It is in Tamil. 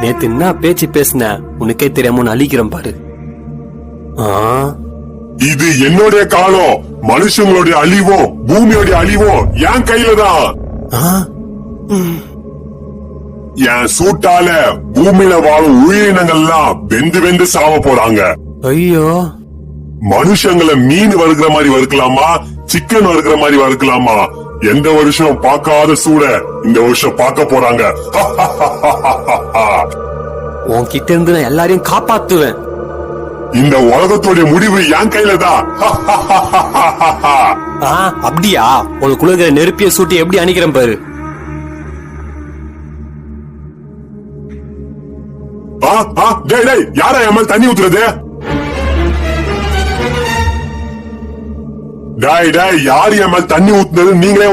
நேத்து என்ன பேச்சு பேசின உனக்கே தெரியாம அழிக்கிறேன் பாரு. இது என்னுடைய காலம். மனுஷங்களுடைய அழிவும் பூமியோட அழிவும் என் கையில தான். என் சூட்டால பூமியில வாழும் உயிரினங்கள்லாம் வெந்து வெந்து சாவ போறாங்க. ஐயோ, மனுஷங்களை மீன் வறுக்கிற மாதிரி வறுக்கலாமா, சிக்கன் வறுக்கிற மாதிரி வறுக்கலாமா? எந்த வருஷம் பார்க்காத சூட இந்த வருஷம் பார்க்க போறாங்க. உன்கிட்ட இருந்து நான் எல்லாரையும் காப்பாத்துவேன். இந்த உலகத்தோட முடிவு என் கையில தான். அப்படியா? உனக்குள்ள இருக்கிற நெருப்பிய சூட்டி எப்படி அணிக்கிறேன் பாரு. யாரா என் மேல தண்ணி ஊத்துறது? யாரு என் மேல தண்ணி ஊத்துனது? நீங்களே